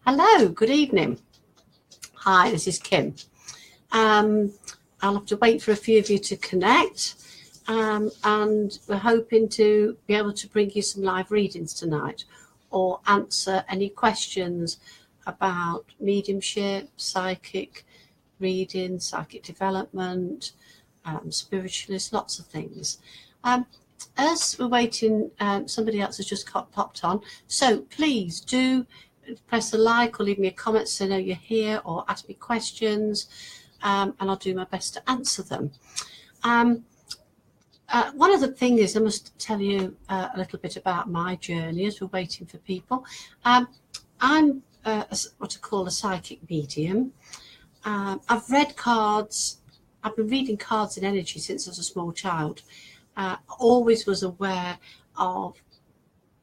Hello, good evening. Hi, this is Kim. I'll have to wait for a few of you to connect, and we're hoping to be able to bring you some live readings tonight or answer any questions about mediumship, psychic reading, psychic development, spiritualist, lots of things. As we're waiting, somebody else has just popped on, so please do press a like or leave me a comment so I know you're here, or ask me questions, and I'll do my best to answer them. One of the things is I must tell you a little bit about my journey as we're waiting for people. I'm what I call a psychic medium. I've read cards. I've been reading cards and energy since I was a small child. Always was aware of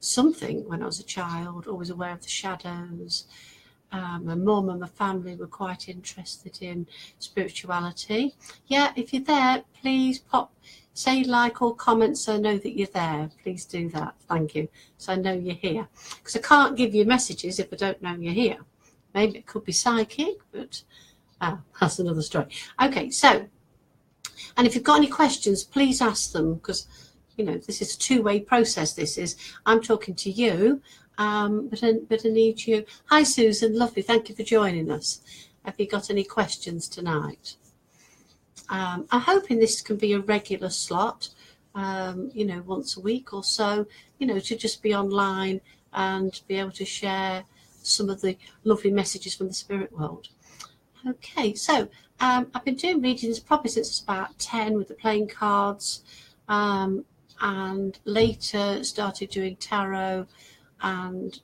something when I was a child, always aware of the shadows. My mum and my family were quite interested in spirituality. Yeah, if you're there, please say like or comment so I know that you're there. Please do that. Thank you. So I know you're here. Because I can't give you messages if I don't know you're here. Maybe it could be psychic, but that's another story. Okay, so, and if you've got any questions, please ask them, because you know, this is a two-way process. This is, I'm talking to you, but I need you. Hi, Susan. Lovely. Thank you for joining us. Have you got any questions tonight? I'm hoping this can be a regular slot, you know, once a week or so, you know, to just be online and be able to share some of the lovely messages from the spirit world. Okay, so I've been doing readings probably since I was about 10 with the playing cards. And later started doing tarot, and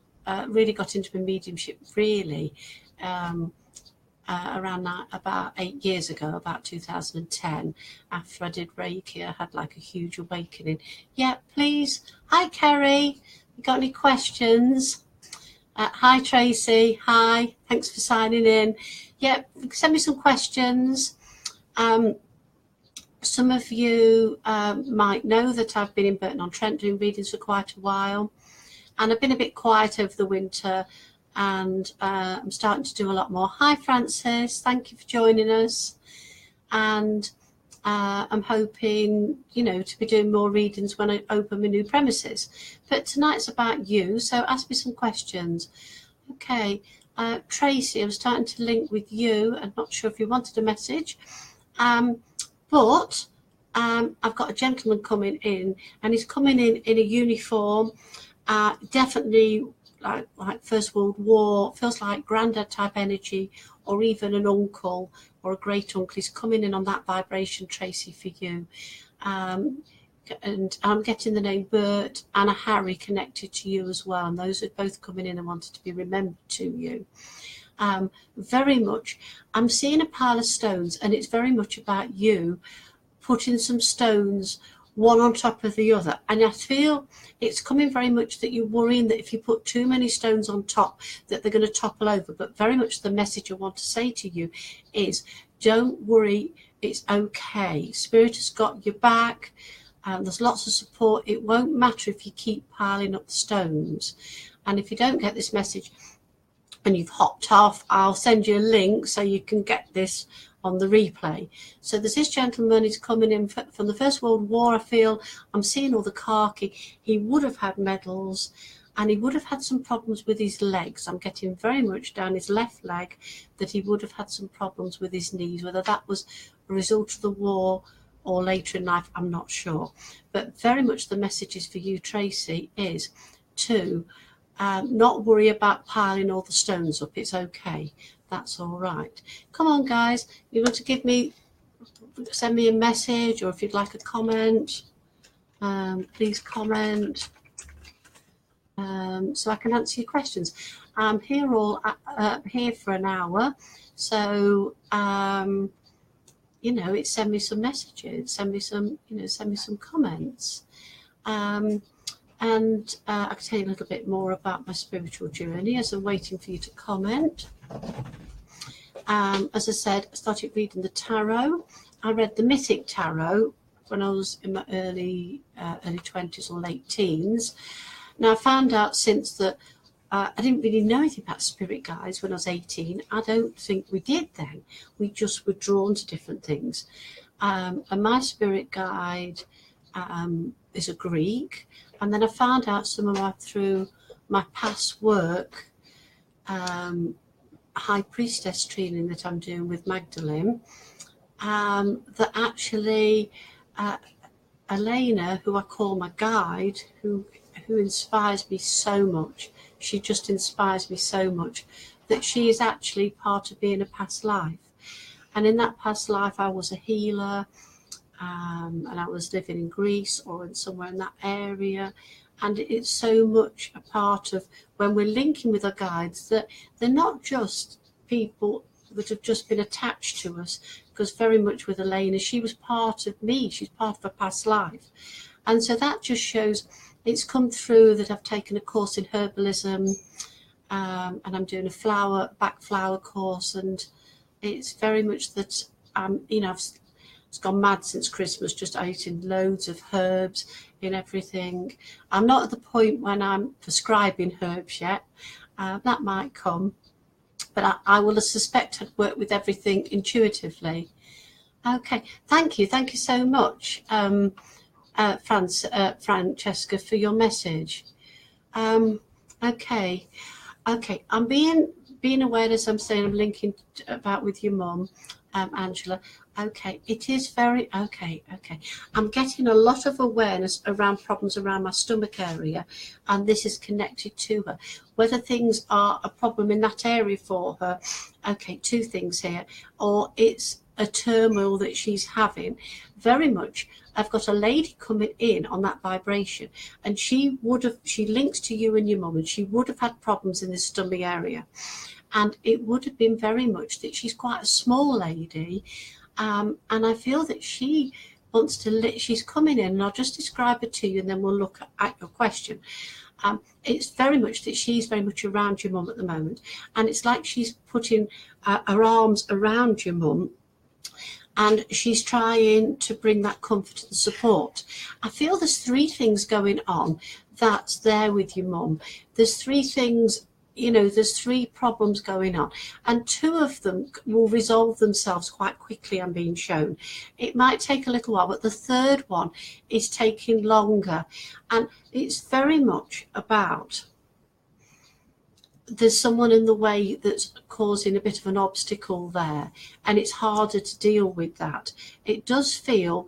really got into my mediumship really around that, about 8 years ago, about 2010. After I did Reiki, I had like a huge awakening. Yeah, please. Hi, Kerry. You got any questions? Hi, Tracy. Hi. Thanks for signing in. Yeah, send me some questions. Some of you might know that I've been in Burton-on-Trent doing readings for quite a while, and I've been a bit quiet over the winter, and I'm starting to do a lot more. Hi, Francis. Thank you for joining us. And I'm hoping, you know, to be doing more readings when I open my new premises. But tonight's about you, so ask me some questions. Okay, Tracy, I'm starting to link with you. I'm not sure if you wanted a message. But I've got a gentleman coming in, and he's coming in a uniform, definitely like First World War, feels like granddad type energy, or even an uncle or a great uncle. He's coming in on that vibration, Tracy, for you. And I'm getting the name Bert and a Harry connected to you as well, and those are both coming in and wanted to be remembered to you. Very much, I'm seeing a pile of stones, and it's very much about you putting some stones one on top of the other, and I feel it's coming very much that you're worrying that if you put too many stones on top that they're going to topple over. But very much the message I want to say to you is, don't worry, it's okay. Spirit has got your back. There's lots of support. It won't matter if you keep piling up the stones. And if you don't get this message and you've hopped off, I'll send you a link so you can get this on the replay. So there's this gentleman, he's coming in from the First World War. I feel I'm seeing all the khaki. He would have had medals, and he would have had some problems with his legs. I'm getting very much down his left leg that he would have had some problems with his knees. Whether that was a result of the war or later in life, I'm not sure. But very much the message is for you, Tracy, is to not worry about piling all the stones up. It's okay. That's all right. Come on, guys. You want to send me a message, or if you'd like a comment, please comment, so I can answer your questions. I'm here here for an hour, so you know, it's send me some messages, send me some comments. And I can tell you a little bit more about my spiritual journey as I'm waiting for you to comment. As I said, I started reading the tarot. I read the Mythic Tarot when I was in my early 20s or late teens. Now, I found out since that I didn't really know anything about spirit guides when I was 18. I don't think we did then. We just were drawn to different things. And my spirit guide is a Greek. And then I found out some of through my past work, High Priestess training that I'm doing with Magdalene, that actually Elena, who I call my guide, who inspires me so much, she just inspires me so much, that she is actually part of being a past life. And in that past life I was a healer, and I was living in Greece or in somewhere in that area. And it's so much a part of when we're linking with our guides, that they're not just people that have just been attached to us, because very much with Elena, she was part of me, she's part of a past life. And so that just shows it's come through that I've taken a course in herbalism, and I'm doing a back flower course, and it's very much that it's gone mad since Christmas, just eating loads of herbs in everything. I'm not at the point when I'm prescribing herbs yet. That might come, but I will suspect I'd work with everything intuitively. Okay, thank you so much, Francesca, for your message. Okay, I'm being aware, as I'm saying, I'm linking about with your mum, Angela. Okay, it is very okay. I'm getting a lot of awareness around problems around my stomach area, and this is connected to her. Whether things are a problem in that area for her, okay, two things here, or it's a turmoil that she's having. Very much, I've got a lady coming in on that vibration, and she links to you and your mum, and she would have had problems in the stomach area. And it would have been very much that she's quite a small lady, and I feel that she wants to, she's coming in, and I'll just describe her to you, and then we'll look at your question. It's very much that she's very much around your mum at the moment, and it's like she's putting her arms around your mum, and she's trying to bring that comfort and support. I feel there's three things going on that's there with your mum. There's three things, there's three problems going on, and two of them will resolve themselves quite quickly, I'm being shown. It might take a little while, but the third one is taking longer, and it's very much about there's someone in the way that's causing a bit of an obstacle there, and it's harder to deal with that. It does feel,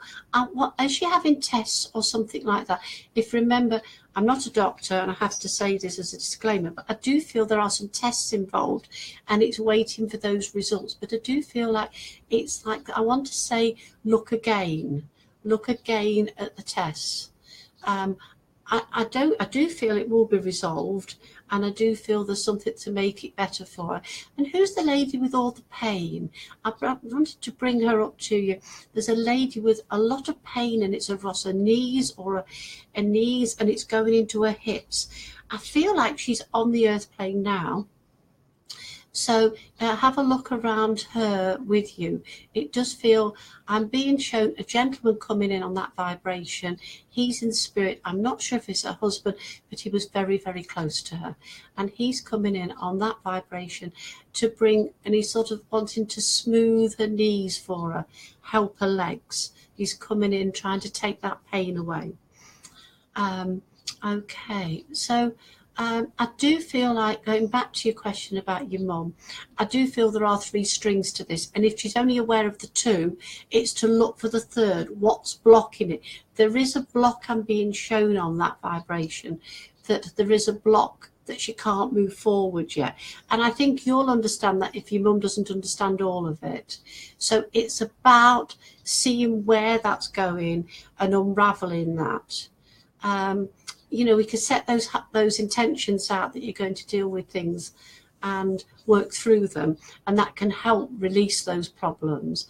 as you're having tests or something like that, if remember, I'm not a doctor, and I have to say this as a disclaimer, but I do feel there are some tests involved, and it's waiting for those results. But I do feel like it's like, I want to say, look again at the tests. I do feel it will be resolved, and I do feel there's something to make it better for her. And who's the lady with all the pain? I wanted to bring her up to you. There's a lady with a lot of pain, and it's across her knees or her knees, and it's going into her hips. I feel like she's on the earth plane now. So have a look around her with you. It does feel, I'm being shown a gentleman coming in on that vibration. He's in spirit. I'm not sure if it's her husband, but he was very, very close to her. And he's coming in on that vibration to bring, and he's sort of wanting to smooth her knees for her, help her legs. He's coming in trying to take that pain away. Okay, so I do feel like, going back to your question about your mum, I do feel there are three strings to this, and if she's only aware of the two, it's to look for the third. What's blocking it? There is a block I'm being shown on that vibration, that there is a block that she can't move forward yet, and I think you'll understand that if your mum doesn't understand all of it. So it's about seeing where that's going and unraveling that. We can set those intentions out that you're going to deal with things and work through them, and that can help release those problems.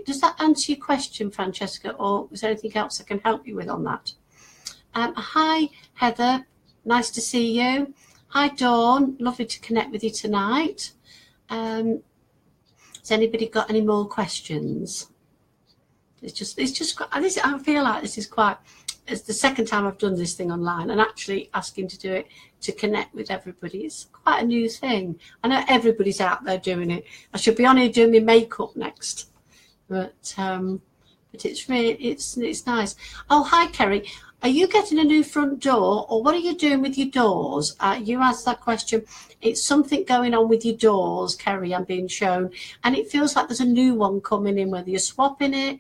Does that answer your question, Francesca, or is there anything else I can help you with on that? Hi, Heather. Nice to see you. Hi, Dawn. Lovely to connect with you tonight. Has anybody got any more questions? It's just. I feel like this is quite it's the second time I've done this thing online, and actually asking to do it to connect with everybody. It's quite a new thing. I know everybody's out there doing it. I should be on here doing my makeup next, but it's really, it's nice. Oh, hi Kerry. Are you getting a new front door, or what are you doing with your doors? You asked that question. It's something going on with your doors, Kerry, I'm being shown. And it feels like there's a new one coming in, whether you're swapping it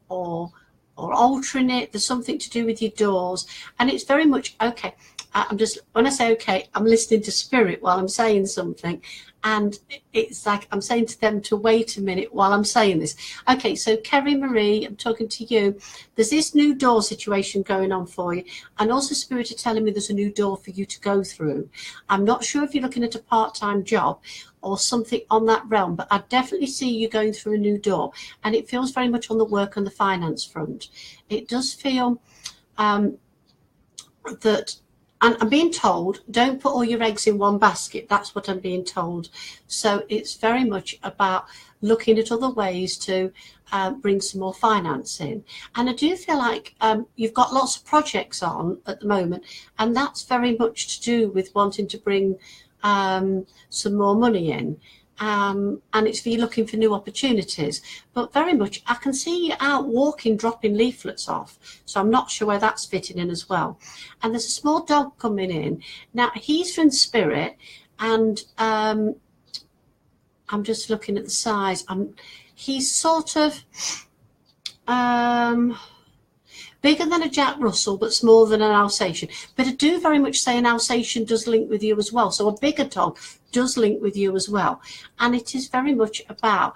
or altering it. There's something to do with your doors. And it's very much, okay, I'm just, when I say okay, I'm listening to spirit while I'm saying something. And it's like I'm saying to them to wait a minute while I'm saying this. Okay, so Kerry Marie, I'm talking to you. There's this new door situation going on for you. And also Spirit are telling me there's a new door for you to go through. I'm not sure if you're looking at a part-time job or something on that realm, but I definitely see you going through a new door. And it feels very much on the work and the finance front. It does feel that... And I'm being told, don't put all your eggs in one basket. That's what I'm being told. So it's very much about looking at other ways to bring some more finance in. And I do feel like you've got lots of projects on at the moment, and that's very much to do with wanting to bring some more money in. And it's for you looking for new opportunities, but very much I can see you out walking, dropping leaflets off, so I'm not sure where that's fitting in as well. And there's a small dog coming in now. He's from spirit, and I'm just looking at the size. He's sort of bigger than a Jack Russell, but smaller than an Alsatian. But I do very much say an Alsatian does link with you as well. So a bigger dog does link with you as well. And it is very much about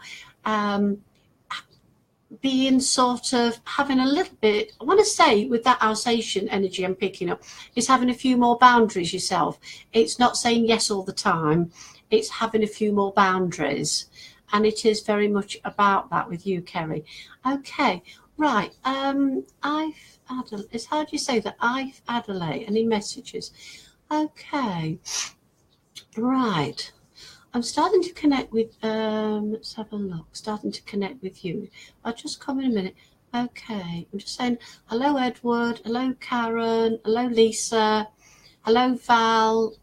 being sort of having a little bit, I want to say with that Alsatian energy I'm picking up, is having a few more boundaries yourself. It's not saying yes all the time. It's having a few more boundaries. And it is very much about that with you, Kerry. Okay. Right, it's how do you say that? I've Adelaide, any messages? Okay, right. I'm starting to connect with, let's have a look, starting to connect with you. I'll just come in a minute. Okay, I'm just saying, hello Edward, hello Karen, hello Lisa, hello Val,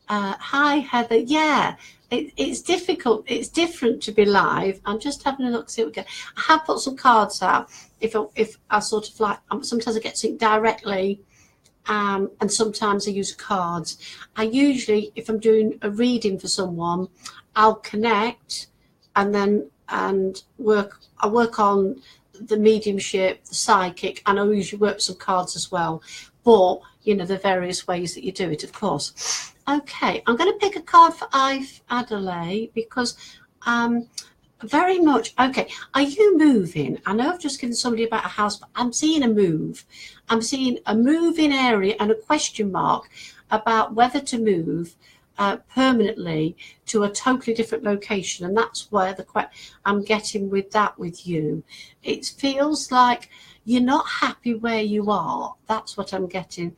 hi Heather, yeah. It's difficult. It's different to be live. I'm just having a look, see what we get. I have put some cards out. If I sort of like, sometimes I get something directly, and sometimes I use cards. I usually, if I'm doing a reading for someone, I'll connect and work. I work on the mediumship, the psychic, and I usually work with some cards as well. But you know the various ways that you do it, of course. Okay, I'm going to pick a card for Adelaide because very much, okay, are you moving? I know I've just given somebody about a house, but I'm seeing a move. I'm seeing a moving area and a question mark about whether to move permanently to a totally different location. And that's where I'm getting with that with you. It feels like you're not happy where you are. That's what I'm getting.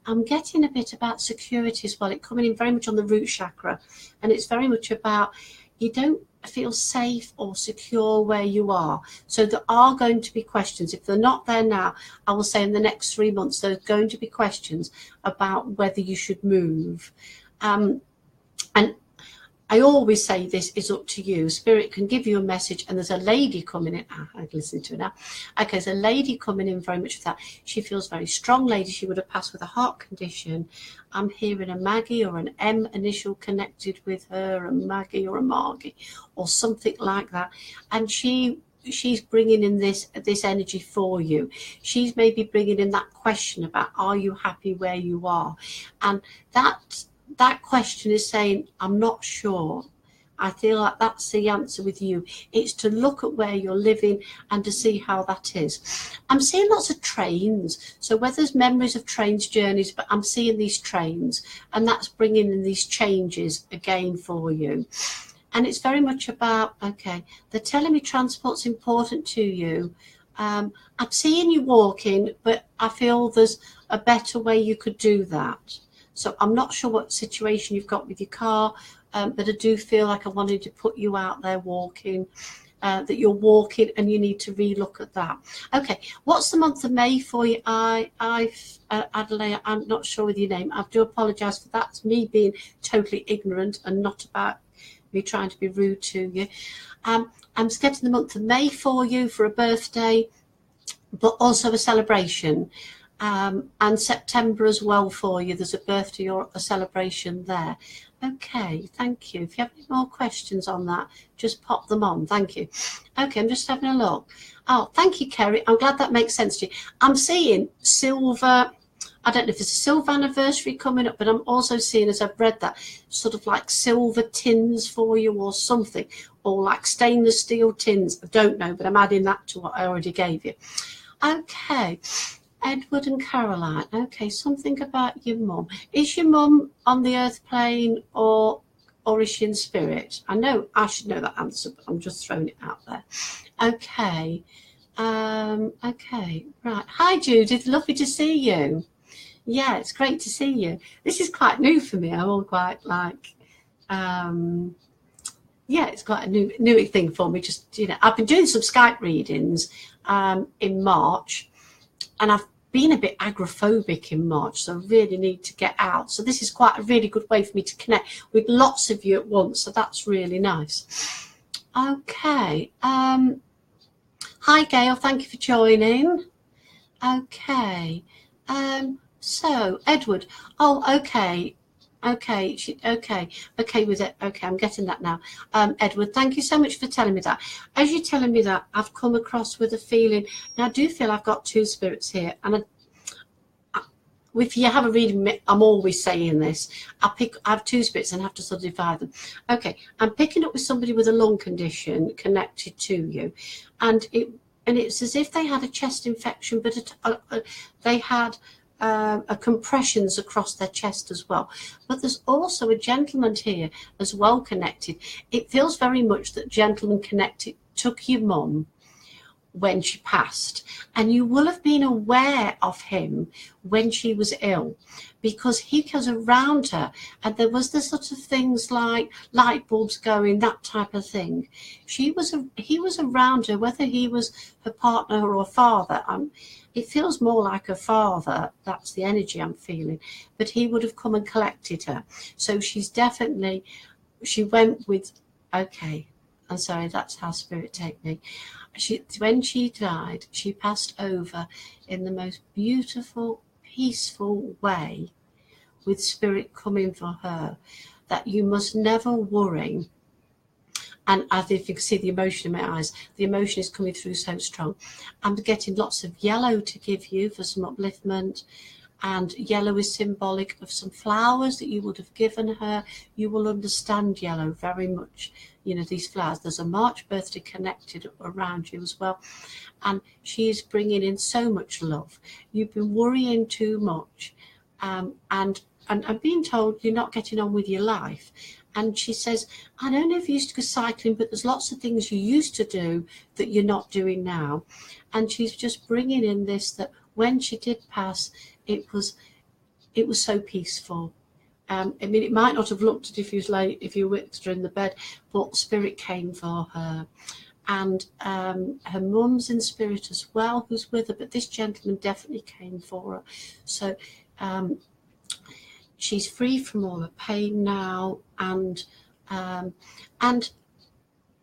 I'm getting a bit about security as well. It's coming in very much on the root chakra. And it's very much about you don't feel safe or secure where you are. So there are going to be questions. If they're not there now, I will say in the next 3 months, there's going to be questions about whether you should move. And I always say this is up to you. Spirit can give you a message, and there's a lady coming in. I can listen to it now. Okay, there's a lady coming in very much with that. She feels very strong lady. She would have passed with a heart condition. I'm hearing a Maggie or an M initial connected with her, a Maggie or a Margie or something like that. And she's bringing in this energy for you. She's maybe bringing in that question about, are you happy where you are? And that question is saying, I'm not sure. I feel like that's the answer with you. It's to look at where you're living and to see how that is. I'm seeing lots of trains. So whether there's memories of trains, journeys, but I'm seeing these trains, and that's bringing in these changes again for you. And it's very much about, okay, they're telling me transport's important to you. I'm seeing you walking, but I feel there's a better way you could do that. So I'm not sure what situation you've got with your car, but I do feel like I wanted to put you out there walking. that you're walking, and you need to relook at that. Okay, what's the month of May for you? Adelaide, I'm not sure with your name. I do apologise for that. It's me being totally ignorant and not about me trying to be rude to you. I'm getting the month of May for you for a birthday, but also a celebration. And September as well for you. There's a birthday or a celebration there. Okay, thank you. If you have any more questions on that, just pop them on. Thank you. Okay, I'm just having a look. Oh, thank you, Kerry. I'm glad that makes sense to you. I'm seeing silver. I don't know if there's a silver anniversary coming up, but I'm also seeing, as I've read that, sort of like silver tins for you or something, or like stainless steel tins. I don't know, but I'm adding that to what I already gave you. Okay. Edward and Caroline. Okay, something about your mum. Is your mum on the earth plane or is she in spirit? I know I should know that answer, but I'm just throwing it out there. Okay. Okay, right. Hi, Judith. Lovely to see you. Yeah, it's great to see you. This is quite new for me. I'm all quite like, yeah, it's quite a new thing for me. Just, you know, I've been doing some Skype readings in March. And I've been a bit agoraphobic in March, so I really need to get out. So this is quite a really good way for me to connect with lots of you at once. So that's really nice. Okay. Hi, Gail. Thank you for joining. Okay. So, Edward. Oh, okay. Okay, okay with it. Okay, I'm getting that now. Edward, thank you so much for telling me that. As you're telling me that, I've come across with a feeling. Now, I do feel I've got two spirits here, and if you have a reading, I'm always saying this. I have two spirits and have to sort of divide them. Okay, I'm picking up with somebody with a lung condition connected to you, and it's as if they had a chest infection, but they had compressions across their chest as well. But there's also a gentleman here as well connected. It feels very much that gentleman connected took your mum when she passed, and you will have been aware of him when she was ill, because he was around her, and there was the sort of things like light bulbs going, that type of thing. He was around her, whether he was her partner or father. It feels more like a father. That's the energy I'm feeling. But he would have come and collected her. So she went with, okay, I'm sorry, that's how spirit take me. When she died, she passed over in the most beautiful, peaceful way, with spirit coming for her, that you must never worry. And as if you can see the emotion in my eyes, the emotion is coming through so strong. I'm getting lots of yellow to give you for some upliftment. And yellow is symbolic of some flowers that you would have given her. You will understand yellow very much. You know, these flowers. There's a March birthday connected around you as well. And she is bringing in so much love. You've been worrying too much. And I'm being told you're not getting on with your life. And she says, I don't know if you used to go cycling, but there's lots of things you used to do that you're not doing now. And she's just bringing in this, that when she did pass, it was so peaceful. I mean, it might not have looked if you were extra in the bed, but spirit came for her. And her mum's in spirit as well, who's with her, but this gentleman definitely came for her. So she's free from all the pain now, and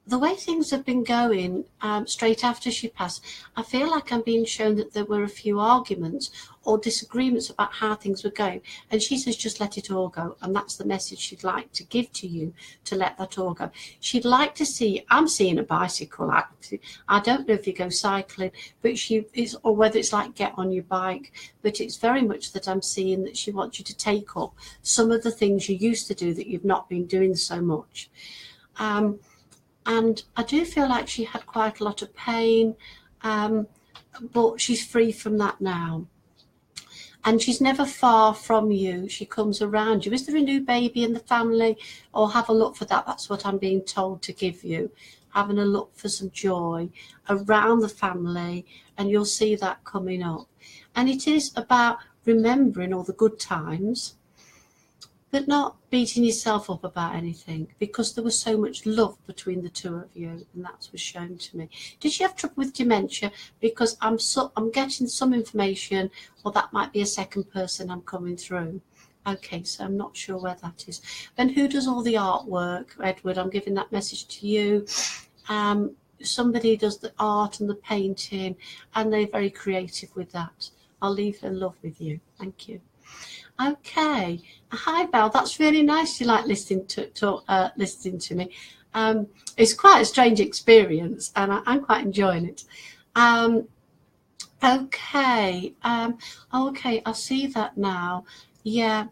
the way things have been going straight after she passed, I feel like I'm being shown that there were a few arguments or disagreements about how things were going, and she says just let it all go, and that's the message she'd like to give to you, to let that all go. She'd like to see, I'm seeing a bicycle. I don't know if you go cycling, but or whether it's like get on your bike, but it's very much that I'm seeing that she wants you to take up some of the things you used to do that you've not been doing so much. And I do feel like she had quite a lot of pain, but she's free from that now. And she's never far from you. She comes around you. Is there a new baby in the family? Or have a look for that. That's what I'm being told to give you. Having a look for some joy around the family, and you'll see that coming up. And it is about remembering all the good times, but not beating yourself up about anything, because there was so much love between the two of you, and that was shown to me. Did she have trouble with dementia? Because I'm getting some information, or that might be a second person I'm coming through. Okay, so I'm not sure where that is. Then who does all the artwork? Edward, I'm giving that message to you. Somebody does the art and the painting, and they're very creative with that. I'll leave their love with you. Thank you. Okay. Hi, Val. That's really nice. You like listening to me. It's quite a strange experience, and I'm quite enjoying it. Okay. Okay. I see that now. Yeah.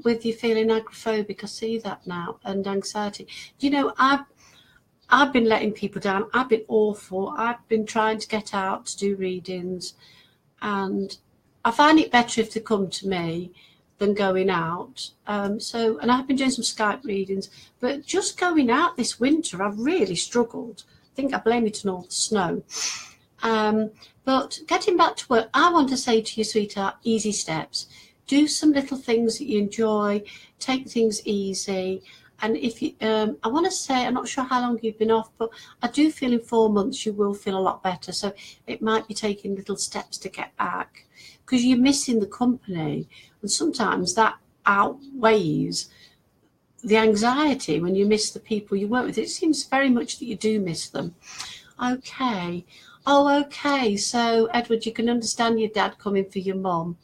With you feeling agoraphobic, I see that now, and anxiety. You know, I've been letting people down. I've been awful. I've been trying to get out to do readings, and I find it better if they come to me than going out. And I've been doing some Skype readings, but just going out this winter, I've really struggled. I think I blame it on all the snow. But getting back to work, I want to say to you, sweetheart, easy steps. Do some little things that you enjoy. Take things easy. And if you, I want to say, I'm not sure how long you've been off, but I do feel in 4 months you will feel a lot better. So it might be taking little steps to get back, because you're missing the company. And sometimes that outweighs the anxiety when you miss the people you work with. It seems very much that you do miss them. Okay. Oh, okay. So, Edward, you can understand your dad coming for your mum.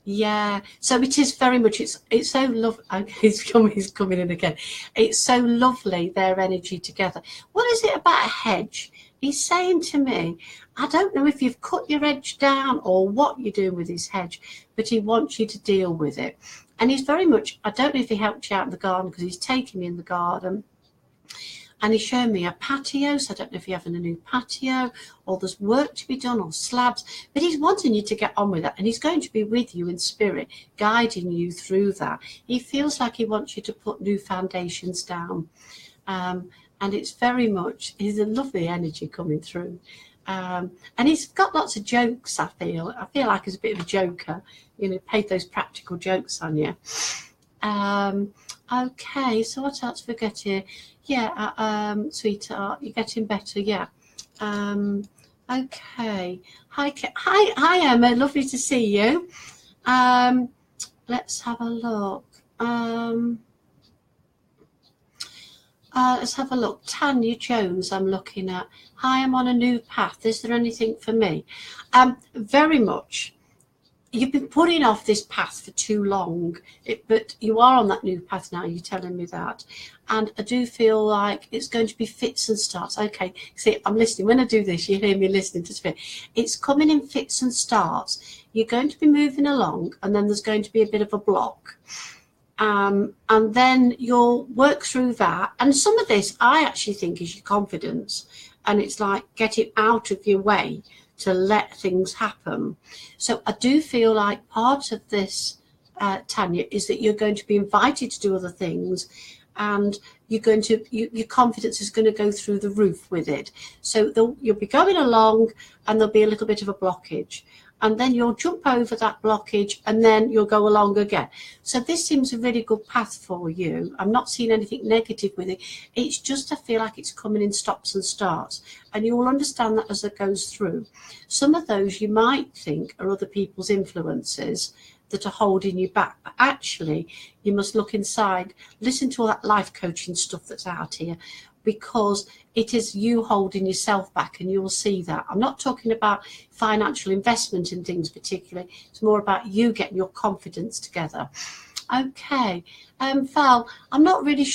Yeah, so it is very much, it's so lovely. He's coming in again. It's so lovely, their energy together. What is it about a hedge? He's saying to me, I don't know if you've cut your hedge down or what you're doing with his hedge, but he wants you to deal with it. And he's very much, I don't know if he helped you out in the garden, because he's taking me in the garden. And he's showing me a patio, so I don't know if you're having a new patio, or there's work to be done, or slabs. But he's wanting you to get on with that, and he's going to be with you in spirit, guiding you through that. He feels like he wants you to put new foundations down. And it's very much, he's a lovely energy coming through. And he's got lots of jokes, I feel. I feel like he's a bit of a joker, you know, paid those practical jokes on you. Okay, so what else we get here? Yeah, sweetheart, you're getting better, yeah. Okay. Hi, Emma, lovely to see you. Let's have a look. Let's have a look. Tanya Jones, I'm looking at. Hi, I'm on a new path. Is there anything for me? Very much. You've been putting off this path for too long, but you are on that new path now. You're telling me that. And I do feel like it's going to be fits and starts. Okay, see, I'm listening. When I do this, you hear me listening to it. It's coming in fits and starts. You're going to be moving along, and then there's going to be a bit of a block. And then you'll work through that. And some of this, I actually think, is your confidence. And it's like, get it out of your way to let things happen. So I do feel like part of this, Tanya, is that you're going to be invited to do other things, and you're going to, your confidence is going to go through the roof with it. So you'll be going along, and there'll be a little bit of a blockage, and then you'll jump over that blockage, and then you'll go along again. So this seems a really good path for you. I'm not seeing anything negative with it. It's just, I feel like it's coming in stops and starts, and you will understand that as it goes through. Some of those you might think are other people's influences that are holding you back, but actually you must look inside, listen to all that life coaching stuff that's out here, because it is you holding yourself back, and you'll see that. I'm not talking about financial investment in things particularly. It's more about you getting your confidence together. Okay, Val, I'm not really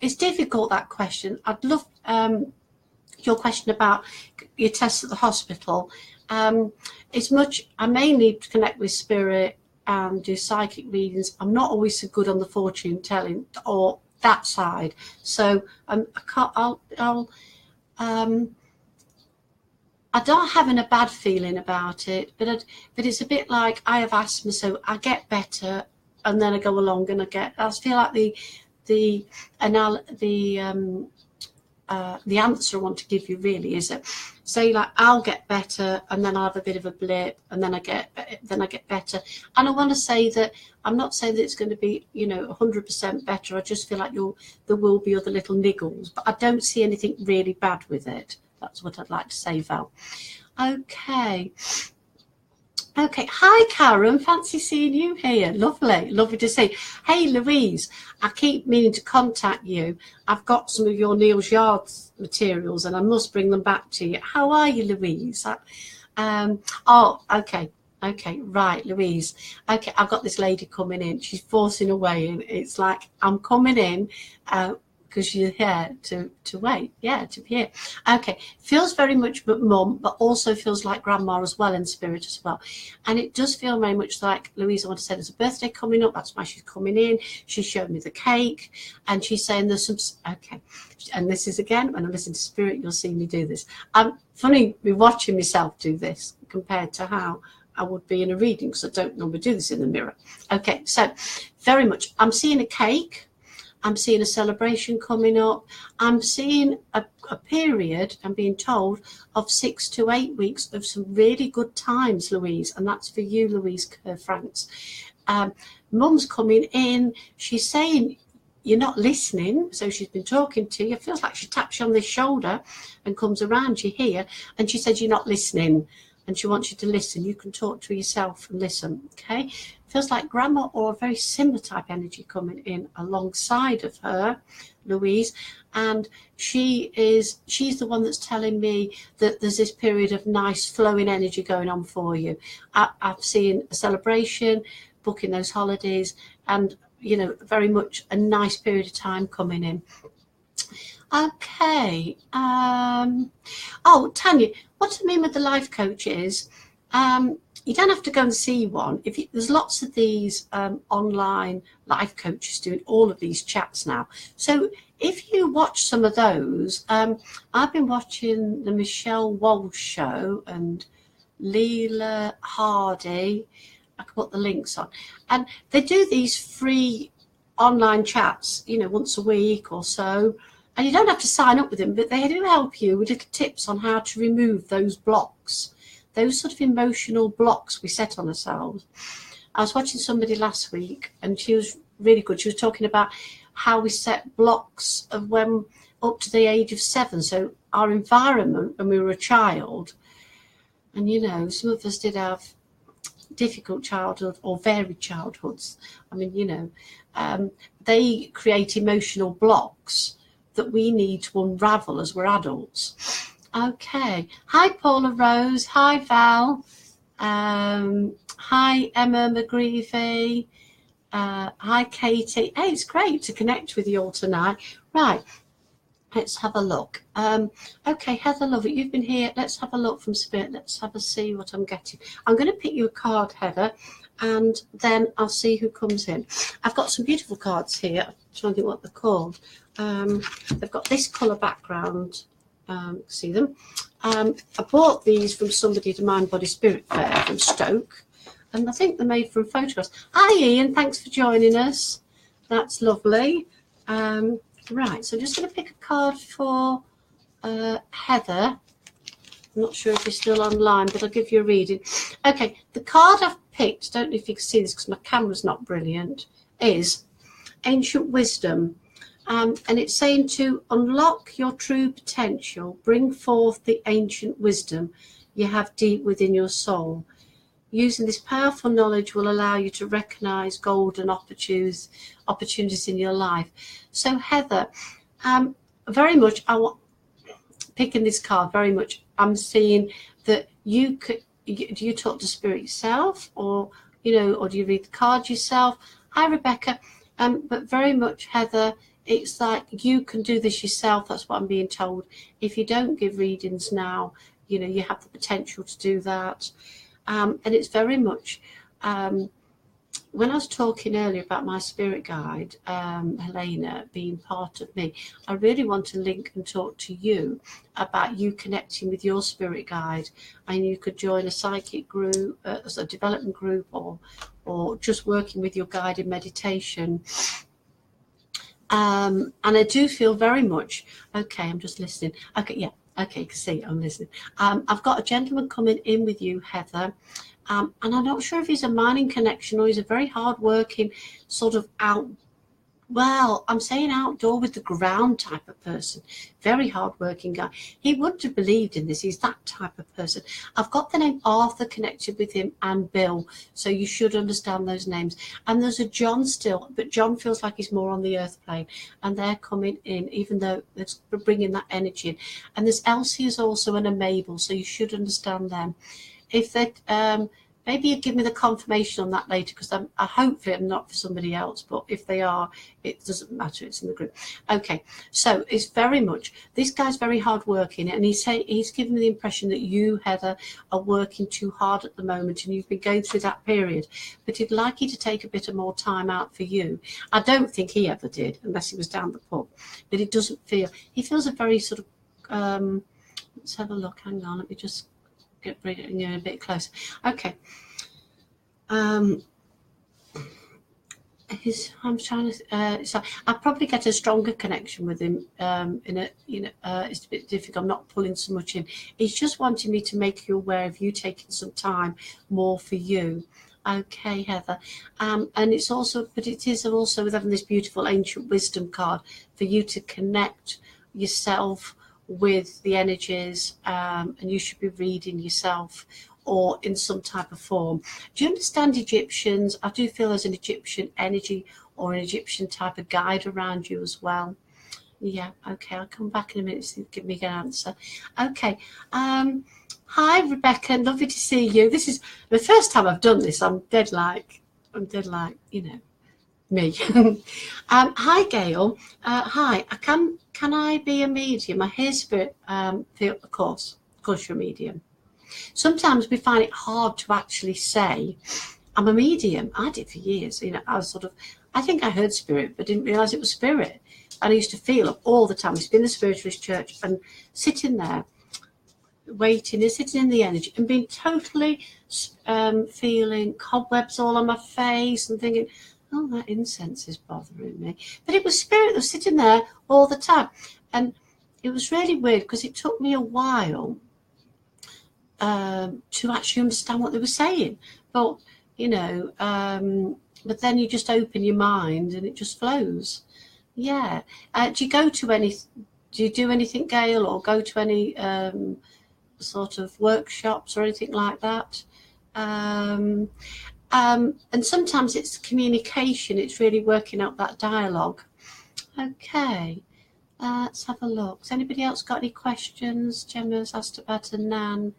it's difficult, that question. I'd love your question about your tests at the hospital. It's much, I mainly connect with spirit and do psychic readings. I'm not always so good on the fortune telling or that side, so I can't. I don't having a bad feeling about it, but it's a bit like I have asthma, so I get better, and then I go along and I feel like the answer I want to give you really is that say like I'll get better and then I'll have a bit of a blip and then I get better. And I want to say that I'm not saying that it's going to be, you know, 100% better. I just feel like there will be other little niggles, but I don't see anything really bad with it. That's what I'd like to say, Val. Okay. Okay, hi Karen, fancy seeing you here. Lovely to see. Hey Louise, I keep meaning to contact you. I've got some of your Neil's Yards materials and I must bring them back to you. How are you, Louise? Oh, okay, right, Louise. Okay, I've got this lady coming in. She's forcing away and it's like, I'm coming in because you're here to wait, to be here. Okay, feels very much mum, but also feels like grandma as well in spirit as well. And it does feel very much like, Louise, I want to say there's a birthday coming up, that's why she's coming in. She showed me the cake and she's saying there's some, okay. And this is again, when I listen to spirit, you'll see me do this. Funny me watching myself do this compared to how I would be in a reading, because I don't normally do this in the mirror. Okay, so very much, I'm seeing a cake. I'm seeing a celebration coming up. I'm seeing a period, I'm being told, of 6 to 8 weeks of some really good times, Louise. And that's for you, Louise Kerr-Franks. Mum's coming in. She's saying, you're not listening. So she's been talking to you. It feels like she taps you on the shoulder and comes around you here. And she says, you're not listening. And she wants you to listen. You can talk to yourself and listen, okay? Feels like grandma or a very similar type energy coming in alongside of her, Louise. And she's the one that's telling me that there's this period of nice flowing energy going on for you. I've seen a celebration, booking those holidays, and, you know, very much a nice period of time coming in. Okay. Oh, Tanya, what I mean with the life coach is, you don't have to go and see one. There's lots of these online life coaches doing all of these chats now. So if you watch some of those, I've been watching the Michelle Walsh show and Leela Hardy. I can put the links on. And they do these free online chats, you know, once a week or so. And you don't have to sign up with them, but they do help you with little tips on how to remove those blocks, those sort of emotional blocks we set on ourselves. I was watching somebody last week and she was really good. She was talking about how we set blocks of when up to the age of 7. So our environment when we were a child, and, you know, some of us did have difficult childhood or varied childhoods. I mean, you know, they create emotional blocks that we need to unravel as we're adults. Okay. Hi, Paula Rose. Hi, Val. Hi, Emma McGreevy. Hi, Katie. Hey, it's great to connect with you all tonight. Right. Let's have a look. Okay, Heather, love it. You've been here. Let's have a look from Spirit. Let's have a see what I'm getting. I'm going to pick you a card, Heather, and then I'll see who comes in. I've got some beautiful cards here. I'm trying to think what they're called. They've got this colour background. See them? I bought these from somebody at Mind Body Spirit Fair from Stoke, and I think they're made from photographs. Hi, Ian. Thanks for joining us. That's lovely. Right, so I'm just going to pick a card for Heather. I'm not sure if you're still online, but I'll give you a reading. Okay, the card I've picked, don't know if you can see this because my camera's not brilliant, is Ancient Wisdom. And it's saying to unlock your true potential, bring forth the ancient wisdom you have deep within your soul. Using this powerful knowledge will allow you to recognize golden opportunities in your life. So, Heather, very much, picking this card, very much, I'm seeing that you could, do you talk to Spirit yourself, or, you know, or do you read the card yourself? Hi, Rebecca. But very much, Heather, it's like you can do this yourself. That's what I'm being told. If you don't give readings now, you know, you have the potential to do that. And it's very much, when I was talking earlier about my spirit guide, Helena, being part of me, I really want to link and talk to you about you connecting with your spirit guide. And you could join a psychic group, a development group, or just working with your guided meditation. And I do feel very much, okay, I'm just listening. Okay, yeah. Okay, you can see I'm listening. I've got a gentleman coming in with you, Heather. And I'm not sure if he's a mining connection or he's a very hard-working sort of well, I'm saying outdoor with the ground type of person. Very hard-working guy. He wouldn't have believed in this. He's that type of person. I've got the name Arthur connected with him and Bill, so you should understand those names. And there's a John still, but John feels like he's more on the earth plane, and they're coming in, even though it's bringing that energy in. And there's Elsie is also and a Mabel, so you should understand them. If they maybe you give me the confirmation on that later, because I hopefully I'm not for somebody else, but if they are, it doesn't matter, it's in the group. Okay, so it's very much, this guy's very hard working, and he's given me the impression that you, Heather, are working too hard at the moment, and you've been going through that period, but he'd like you to take a bit of more time out for you. I don't think he ever did, unless he was down the pub, but it doesn't feel, he feels a very sort of, let's have a look, hang on, let me just bring it in a bit closer. Okay. I'm trying to. So I probably get a stronger connection with him. It's a bit difficult. I'm not pulling so much in. He's just wanting me to make you aware of you taking some time more for you. Okay, Heather. And it's also, but it is also with having this beautiful ancient wisdom card for you to connect yourself with the energies, and you should be reading yourself or in some type of form. Do you understand Egyptians? I do feel there's an Egyptian energy or an Egyptian type of guide around you as well. Yeah, okay, I'll come back in a minute to give me an answer. Okay, hi Rebecca, lovely to see you. This is the first time I've done this. I'm dead like, you know, me. Hi Gail. Hi, can I be a medium? I hear spirit feel, of course you're a medium. Sometimes we find it hard to actually say I'm a medium. I did for years, you know. I think I heard spirit but didn't realize it was spirit, and I used to feel it all the time. I used to be in the spiritualist church and sitting there waiting and sitting in the energy and being totally feeling cobwebs all on my face and thinking, oh, that incense is bothering me. But it was spirit that was sitting there all the time. And it was really weird because it took me a while to actually understand what they were saying. But, you know, but then you just open your mind and it just flows. Yeah. Do you do anything, Gail, or go to any sort of workshops or anything like that? And sometimes it's communication. It's really working out that dialogue. Okay. Let's have a look. Has anybody else got any questions? Gemma's asked about a nan.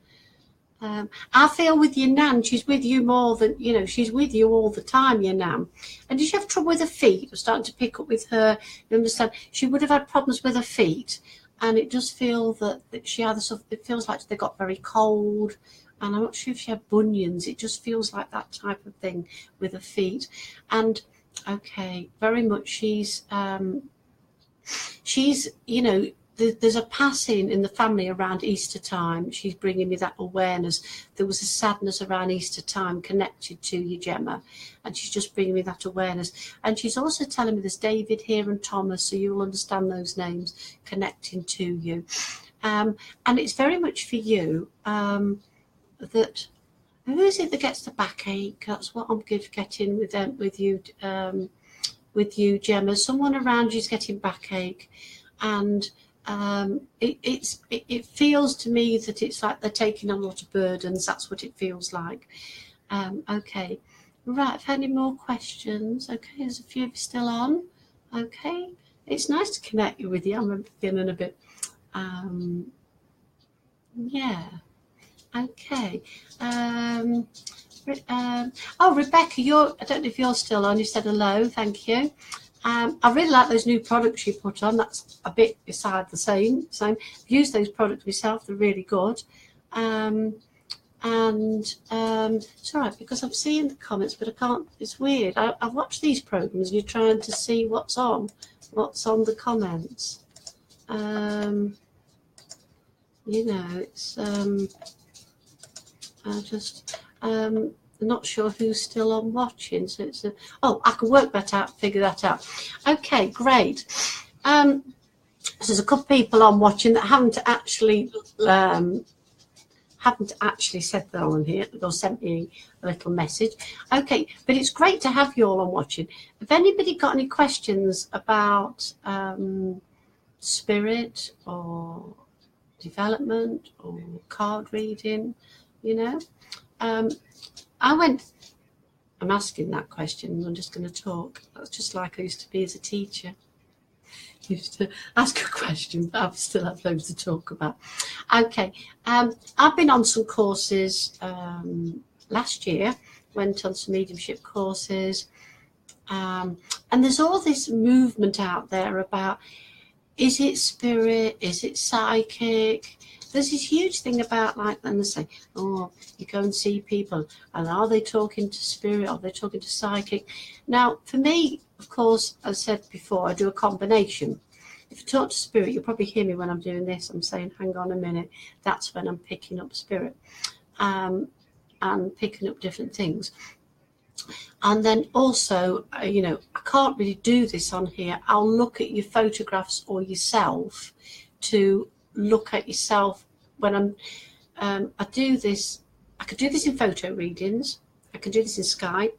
I feel with your nan, she's with you more than, you know, she's with you all the time, your nan. And did she have trouble with her feet? We're starting to pick up with her. You understand? She would have had problems with her feet. And it does feel that she either sort of, it feels like they got very cold. And I'm not sure if she had bunions. It just feels like that type of thing with her feet. And, okay, very much she's, you know, there's a passing in the family around Easter time. She's bringing me that awareness. There was a sadness around Easter time connected to you, Gemma, and she's just bringing me that awareness. And she's also telling me there's David here and Thomas, so you'll understand those names connecting to you. And it's very much for you that, who is it that gets the backache? That's what I'm getting with you, Gemma. Someone around you's getting backache, and it feels to me that it's like they're taking on a lot of burdens. That's what it feels like. Okay, right. I've had any more questions? Okay, there's a few of you still on. Okay, it's nice to connect with you. I'm feeling a bit. Yeah. Okay. Oh, Rebecca, I don't know if you're still on. You said hello. Thank you. I really like those new products you put on. That's a bit beside the same. I've used those products myself. They're really good. It's all right because I'm seeing the comments, but I can't. It's weird. I've watched these programs and you're trying to see what's on the comments. You know, it's I'm not sure who's still on watching, so it's I can work that out, figure that out. Okay, great. So there's a couple of people on watching that haven't actually said they're on here or sent me a little message. Okay, but it's great to have you all on watching. If anybody got any questions about spirit or development or card reading, you know, I'm asking that question. I'm just going to talk. That's just like I used to be as a teacher. Used to ask a question, but I still have loads to talk about. Okay, I've been on some courses last year, went on some mediumship courses, and there's all this movement out there about, is it spirit, is it psychic? There's this huge thing about, like, when they say, oh, you go and see people, and are they talking to spirit, are they talking to psychic? Now, for me, of course, as I said before, I do a combination. If you talk to spirit, you'll probably hear me when I'm doing this. I'm saying, hang on a minute, that's when I'm picking up spirit, and picking up different things. And then also, you know, I can't really do this on here. I'll look at your photographs or yourself to look at yourself when I do this. I could do this in photo readings, I can do this in Skype,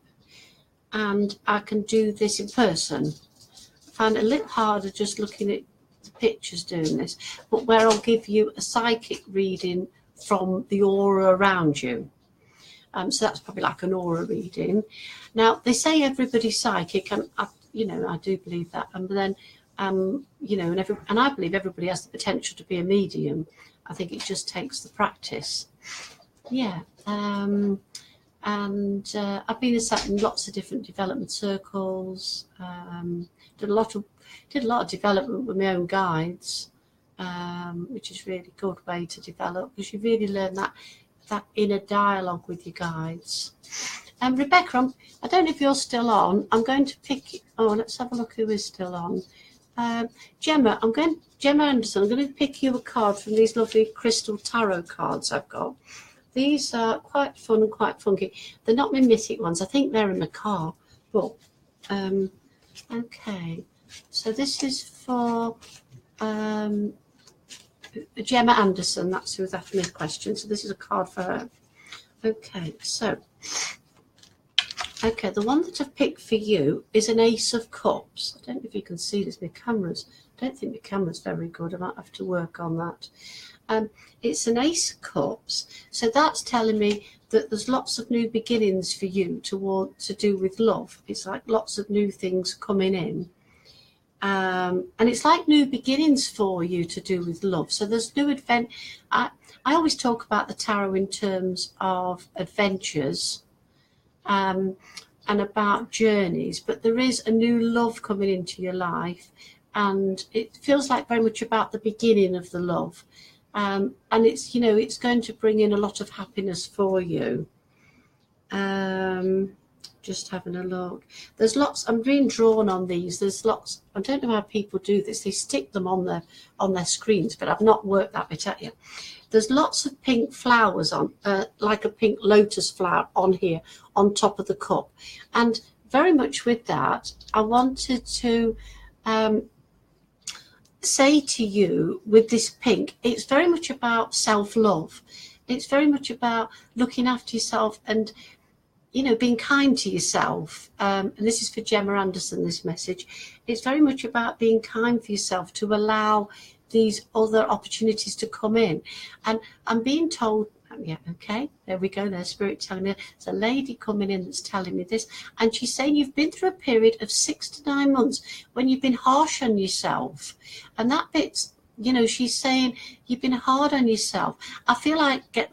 and I can do this in person. I find it a little harder just looking at the pictures doing this, but where I'll give you a psychic reading from the aura around you. So that's probably like an aura reading. Now, they say everybody's psychic, and I do believe that. And then, you know, and I believe everybody has the potential to be a medium. I think it just takes the practice. Yeah. And I've been in lots of different development circles. Did a lot of development with my own guides, which is really a good way to develop, because you really learn that inner dialogue with your guides. Rebecca, I don't know if you're still on. I'm going to pick. Oh, let's have a look who is still on. Gemma Anderson. I'm going to pick you a card from these lovely crystal tarot cards I've got. These are quite fun and quite funky. They're not my mythic ones. I think they're in the car. But okay. So this is for Gemma Anderson. That's who's asked me a question. So this is a card for her. Okay, so the one that I've picked for you is an Ace of Cups. I don't know if you can see this. I don't think my camera's very good. I might have to work on that. It's an Ace of Cups. So that's telling me that there's lots of new beginnings for you to do with love. It's like lots of new things coming in. And it's like new beginnings for you to do with love. So there's new advent. I always talk about the tarot in terms of adventures, and about journeys, but there is a new love coming into your life, and it feels like very much about the beginning of the love, and it's, you know, it's going to bring in a lot of happiness for you. Just having a look. There's lots. I'm being drawn on these. There's lots. I don't know how people do this. They stick them on their screens, but I've not worked that bit out yet. There's lots of pink flowers on, like a pink lotus flower on here, on top of the cup. And very much with that, I wanted to say to you, with this pink, it's very much about self-love. It's very much about looking after yourself and, you know, being kind to yourself. And this is for Gemma Anderson, this message. It's very much about being kind for yourself, to allow these other opportunities to come in. And I'm being told, yeah, okay, there we go, there's Spirit telling me. There's a lady coming in that's telling me this, and she's saying you've been through a period of 6 to 9 months when you've been harsh on yourself. And that bit's, you know, she's saying you've been hard on yourself. I feel like get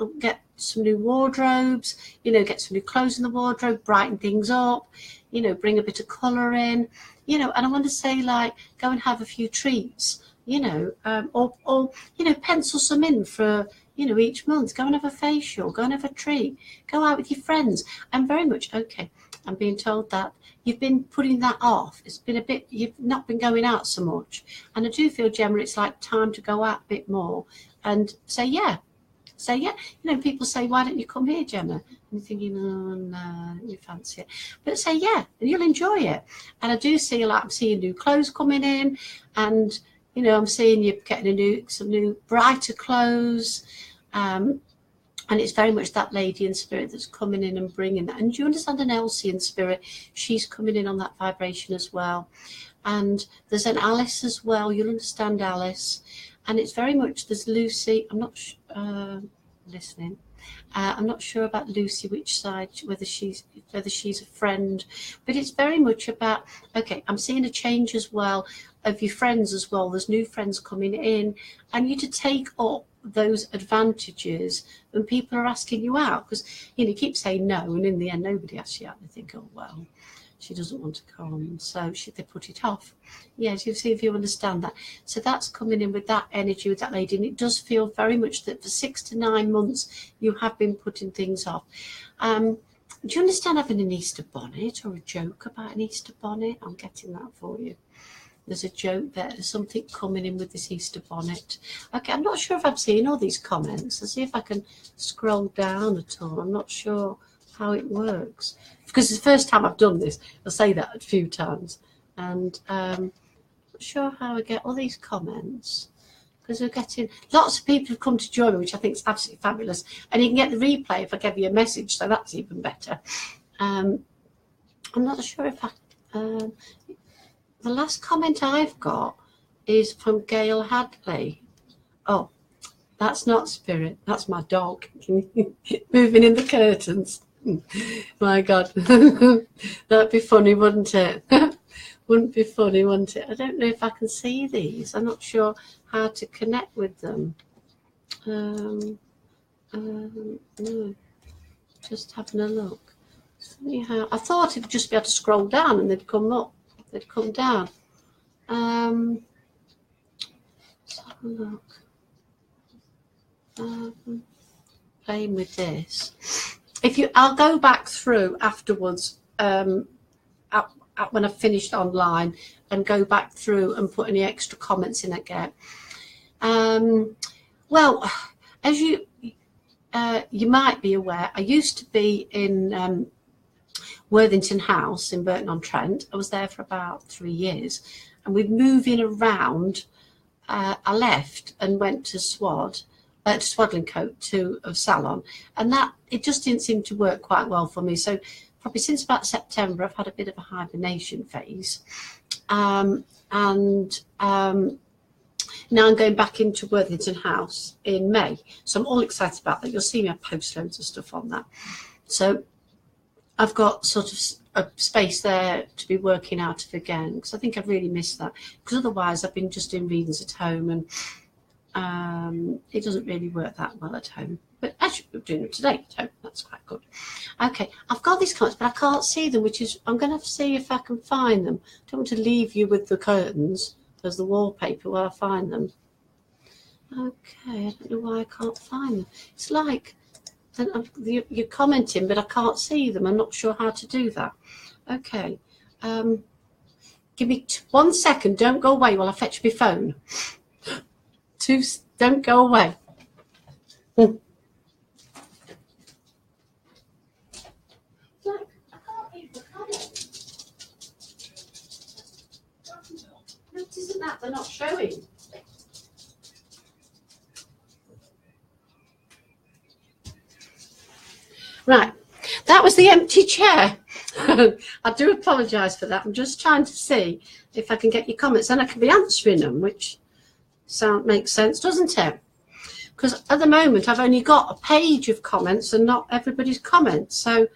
some new wardrobes, you know, get some new clothes in the wardrobe, brighten things up, you know, bring a bit of colour in, you know. And I want to say, like, go and have a few treats, you know, or you know, pencil some in for, you know, each month. Go and have a facial, go and have a treat, go out with your friends. I'm very much, okay, I'm being told that you've been putting that off. It's been a bit, you've not been going out so much. And I do feel, Gemma, it's like time to go out a bit more and say yeah. Say yeah. You know, people say, why don't you come here, Gemma? And you're thinking, oh no, you fancy it. But say yeah, and you'll enjoy it. And I do see, like, I'm seeing new clothes coming in, and you know, I'm seeing you getting some new brighter clothes. And it's very much that lady in spirit that's coming in and bringing that. And do you understand an Elsie in spirit? She's coming in on that vibration as well. And there's an Alice as well. You'll understand Alice. And it's very much, there's Lucy. I'm not listening. I'm not sure about Lucy, which side, whether she's a friend. But it's very much about, okay, I'm seeing a change as well of your friends as well. There's new friends coming in. And you to take up those advantages when people are asking you out, because you keep saying no, and in the end nobody asks you out. They think, oh well, she doesn't want to come, so they put it off. Yes, you see if you understand that. So that's coming in with that energy with that lady, and it does feel very much that for 6 to 9 months you have been putting things off. Do you understand having an Easter bonnet or a joke about an Easter bonnet? I'm getting that for you. There's a joke there. There's something coming in with this Easter bonnet. Okay, I'm not sure if I'm seeing all these comments. I'll see if I can scroll down at all. I'm not sure how it works. Because it's the first time I've done this. I'll say that a few times. And I'm not sure how I get all these comments. Because we're getting lots of people have come to join me, which I think is absolutely fabulous. And you can get the replay if I give you a message, so that's even better. I'm not sure if I... the last comment I've got is from Gail Hadley. Oh, that's not spirit. That's my dog moving in the curtains. My God, that'd be funny, wouldn't it? Wouldn't be funny, wouldn't it? I don't know if I can see these. I'm not sure how to connect with them. No, just having a look. Anyhow, I thought it'd just be able to scroll down and they'd come up. They'd come down. Let's have a look. Playing with this. I'll go back through afterwards. When I've finished online, and go back through and put any extra comments in again. Well, as you might be aware, I used to be in Worthington House in Burton-on-Trent. I was there for about 3 years, and with moving around, I left and went to Swadlincote to a salon, and that it just didn't seem to work quite well for me. So probably since about September, I've had a bit of a hibernation phase, and now I'm going back into Worthington House in May. So I'm all excited about that. You'll see me, I post loads of stuff on that. So I've got sort of a space there to be working out of again, because I think I've really missed that. Because otherwise I've been just doing readings at home, and it doesn't really work that well at home. But actually, we're doing it today at home. That's quite good. Okay, I've got these comments, but I can't see them, which is, I'm going to have to see if I can find them. I don't want to leave you with the curtains as the wallpaper while I find them. Okay, I don't know why I can't find them. It's like you're commenting, but I can't see them. I'm not sure how to do that. Okay, give me 1 second. Don't go away while I fetch my phone. Don't go away. Isn't that they're not showing? Right, that was the empty chair. I do apologise for that. I'm just trying to see if I can get your comments, and I can be answering them, which makes sense, doesn't it? Because at the moment I've only got a page of comments and not everybody's comments, so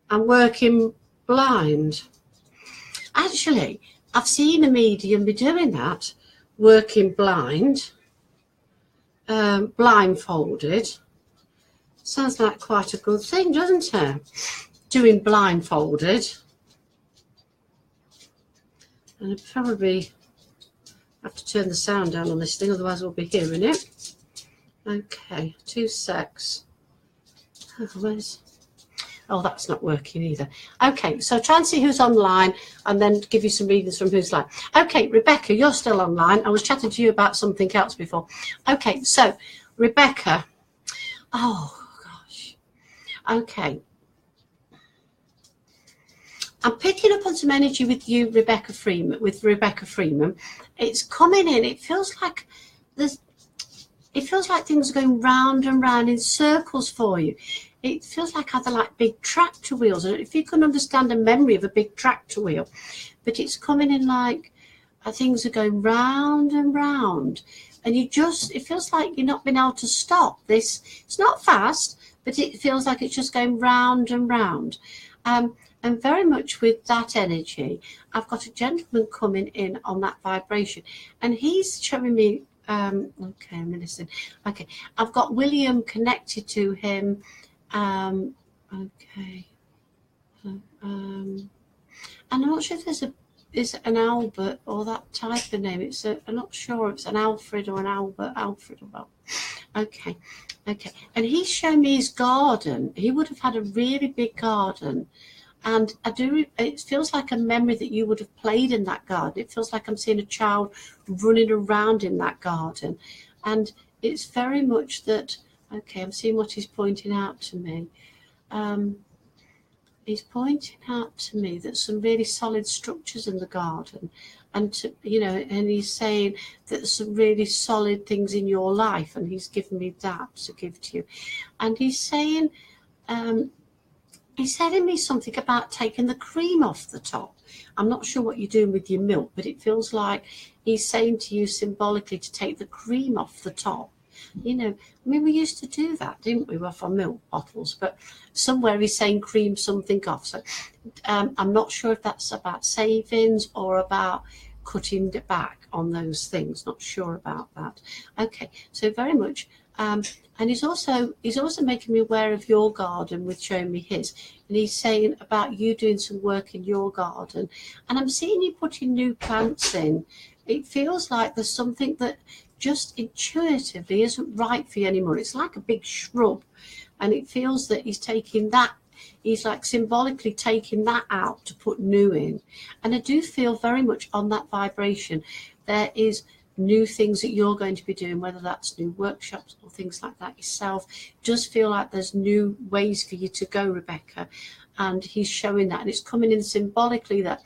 I'm working blind. Actually, I've seen a medium be doing that, working blind, blindfolded. Sounds like quite a good thing, doesn't it? Doing blindfolded. And I probably have to turn the sound down on this thing, otherwise we'll be hearing it. Okay, 2 secs. Oh, that's not working either. Okay, so try and see who's online and then give you some readings from who's live. Okay, Rebecca, you're still online. I was chatting to you about something else before. Okay, so Rebecca. Oh, gosh. Okay. I'm picking up on some energy with you, Rebecca Freeman. It's coming in. It feels like things are going round and round in circles for you. It feels like either like big tractor wheels. If you can understand a memory of a big tractor wheel, but it's coming in like things are going round and round, and it feels like you're not being able to stop this. It's not fast, but it feels like it's just going round and round. And very much with that energy, I've got a gentleman coming in on that vibration, and he's showing me, okay, I'm listening. Okay, I've got William connected to him. Okay. And I'm not sure if there's an Albert or that type of name. I'm not sure if it's an Alfred or an Alfred or what. Okay. And he's shown me his garden. He would have had a really big garden. And it feels like a memory that you would have played in that garden. It feels like I'm seeing a child running around in that garden. And it's very much that, okay, I'm seeing what he's pointing out to me. He's pointing out to me that some really solid structures in the garden. And, and he's saying that there's some really solid things in your life. And he's given me that to give to you. And he's saying, he's telling me something about taking the cream off the top. I'm not sure what you're doing with your milk, but it feels like he's saying to you symbolically to take the cream off the top. We used to do that, didn't we, off our milk bottles? But somewhere he's saying cream something off. So I'm not sure if that's about savings or about cutting it back on those things. Not sure about that. Okay, so very much. And he's also making me aware of your garden with showing me his. And he's saying about you doing some work in your garden. And I'm seeing you putting new plants in. It feels like there's something that just intuitively isn't right for you anymore. It's like a big shrub. And it feels that he's like symbolically taking that out to put new in. And I do feel very much on that vibration. There is new things that you're going to be doing, whether that's new workshops or things like that yourself. Just feel like there's new ways for you to go, Rebecca. And he's showing that. And it's coming in symbolically that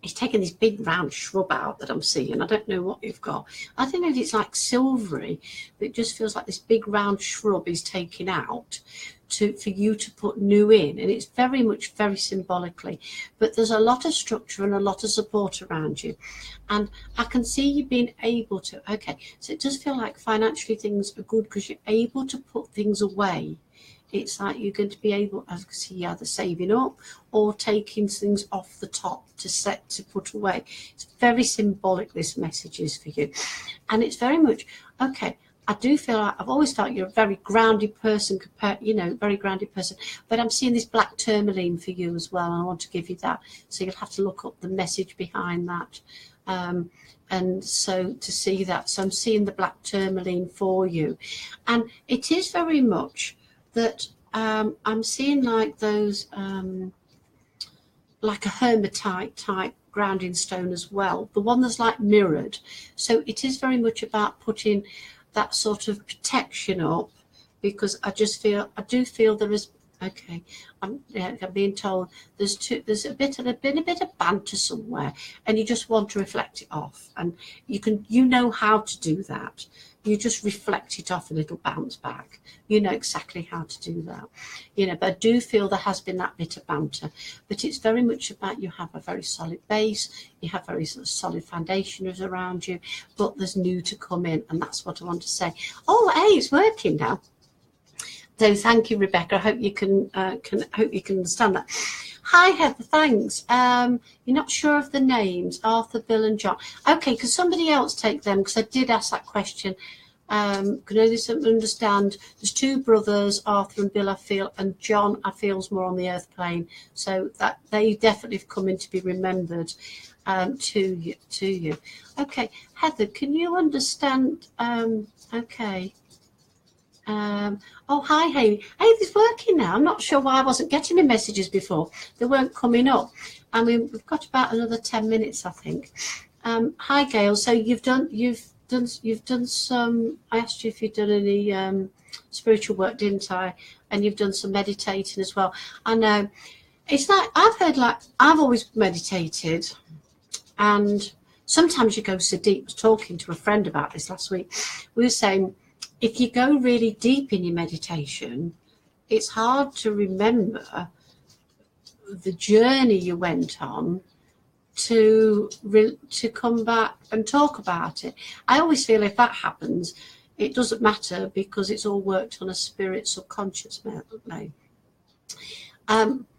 he's taking this big round shrub out that I'm seeing. I don't know what you've got. I think that it's like silvery, but it just feels like this big round shrub is taking out for you to put new in. And it's very much very symbolically. But there's a lot of structure and a lot of support around you. And I can see you being able to, okay, so it does feel like financially things are good because you're able to put things away. It's like you're going to be able, as you can see, either saving up or taking things off the top to put away. It's very symbolic, this message is for you. And it's very much, okay, I do feel like I've always felt you're a very grounded person, very grounded person. But I'm seeing this black tourmaline for you as well. And I want to give you that. So you'll have to look up the message behind that. And so to see that. So I'm seeing the black tourmaline for you. And it is very much that I'm seeing like those, like a hematite type grounding stone as well. The one that's like mirrored. So it is very much about putting that sort of protection up, because I do feel there is, okay, I'm being told there's been a bit of banter somewhere, and you just want to reflect it off, and you know how to do that. You just reflect it off and it'll bounce back. You know exactly how to do that. But I do feel there has been that bit of banter. But it's very much about you have a very solid base. You have very sort of solid foundations around you. But there's new to come in. And that's what I want to say. Oh, hey, it's working now. So thank you, Rebecca. I hope you can understand that. Hi, Heather. Thanks. You're not sure of the names, Arthur, Bill, and John. Okay, could somebody else take them? Because I did ask that question. Can only understand. There's two brothers, Arthur and Bill, I feel, and John, I feel, is more on the earth plane. So that they definitely have come in to be remembered to you. Okay, Heather, can you understand? Okay. Oh, hi, Haley. Hey, it's working now. I'm not sure why I wasn't getting my messages before. They weren't coming up. I mean, we've got about another 10 minutes, I think. Hi, Gail. So you've done some. I asked you if you'd done any spiritual work, didn't I? And you've done some meditating as well. I know. It's like, I've always meditated, and sometimes you go so deep. I was talking to a friend about this last week. We were saying, if you go really deep in your meditation, it's hard to remember the journey you went on to come back and talk about it. I always feel if that happens, it doesn't matter, because it's all worked on a spirit subconscious level.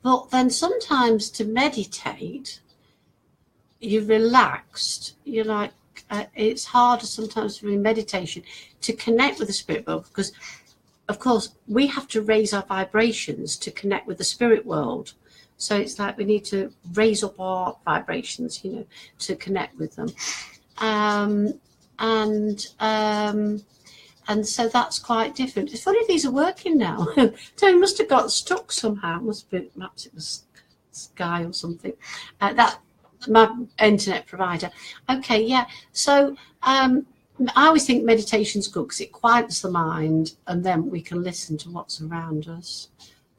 But then sometimes to meditate, you're relaxed. You're like, it's harder sometimes in meditation to connect with the spirit world, because, of course, we have to raise our vibrations to connect with the spirit world. So it's like we need to raise up our vibrations, to connect with them. And so that's quite different. It's funny these are working now. They must have got stuck somehow. Perhaps it was Sky or something. That my internet provider. Okay, yeah. So I always think meditation's good because it quiets the mind, and then we can listen to what's around us.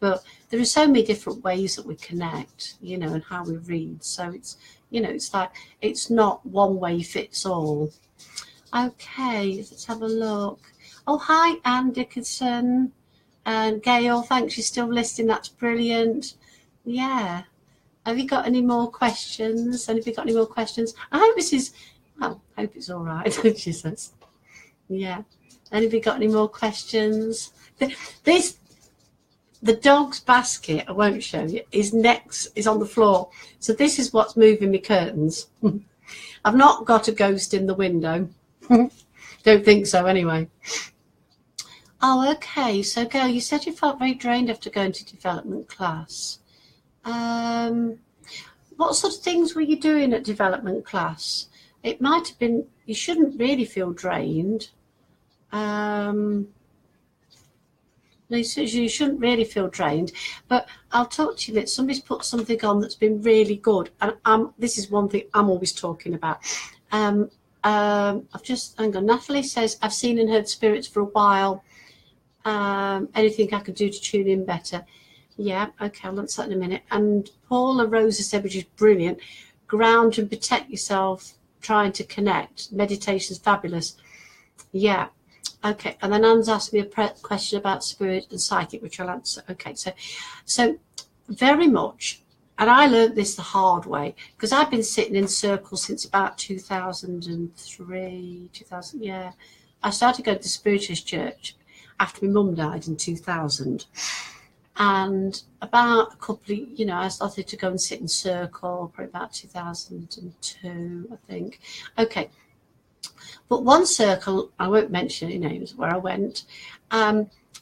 But there are so many different ways that we connect, and how we read. So it's, it's like, it's not one way fits all. Okay, let's have a look. Oh, hi, Anne Dickinson. And Gail, thanks, you're still listening. That's brilliant. Yeah. Have you got any more questions? And have you got any more questions? I hope this is, well, I hope it's all right, she says. Yeah. And have you got any more questions? The dog's basket, I won't show you, is on the floor. So this is what's moving my curtains. I've not got a ghost in the window. Don't think so anyway. Oh, okay. So, Gail, you said you felt very drained after going to development class. What sort of things were you doing at development class? It might have been, you shouldn't really feel drained. You shouldn't really feel drained, but I'll talk to you that somebody's put something on that's been really good, and this is one thing I'm always talking about. I've just, hang on, Natalie says, I've seen and heard spirits for a while. Anything I could do to tune in better? Yeah, okay, I'll answer that in a minute. And Paula Rose said, which is brilliant, ground and protect yourself, trying to connect. Meditation's fabulous. Yeah. Okay, and then Anne's asked me a question about spirit and psychic, which I'll answer. Okay, so very much, and I learned this the hard way, because I've been sitting in circles since about 2003, yeah. I started going to the Spiritualist Church after my mum died in 2000. And about a couple of, I started to go and sit in circle probably about 2002, I think. Okay. But one circle, I won't mention any names, where I went,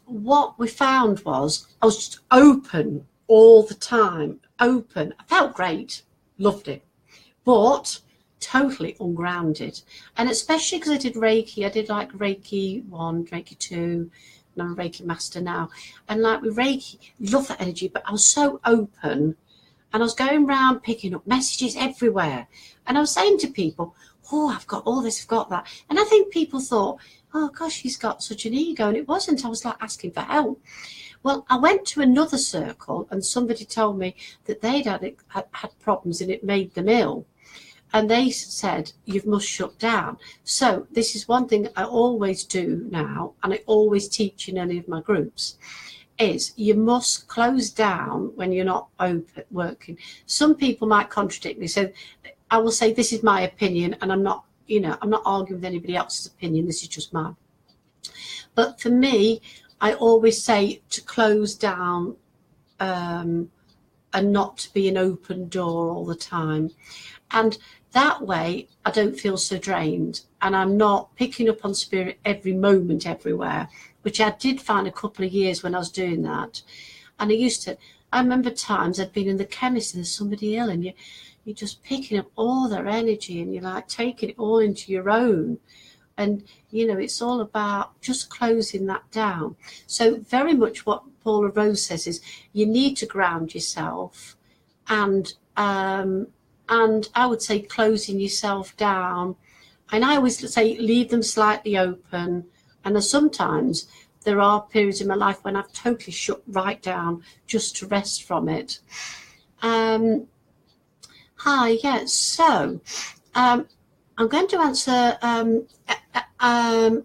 what we found was I was just open all the time, open. I felt great, loved it, but totally ungrounded. And especially because I did Reiki, I did like Reiki 1, Reiki 2, and I'm a Reiki master now. And like with Reiki, love that energy, but I was so open, and I was going around picking up messages everywhere. And I was saying to people, oh, I've got all this, I've got that. And I think people thought, oh, gosh, she's got such an ego. And it wasn't. I was like asking for help. Well, I went to another circle, and somebody told me that they'd had problems and it made them ill. And they said, you must shut down. So this is one thing I always do now, and I always teach in any of my groups, is you must close down when you're not open working. Some people might contradict me. So I will say, this is my opinion, and I'm not arguing with anybody else's opinion. This is just mine. But for me, I always say to close down and not to be an open door all the time. And that way, I don't feel so drained, and I'm not picking up on spirit every moment everywhere, which I did find a couple of years when I was doing that. And I remember times I'd been in the chemist and there's somebody ill, and you're just picking up all their energy, and you're like taking it all into your own. And, it's all about just closing that down. So very much what Paula Rose says is you need to ground yourself, and I would say closing yourself down. And I always say leave them slightly open. And sometimes there are periods in my life when I've totally shut right down just to rest from it. Hi, yes. So I'm going to answer Anne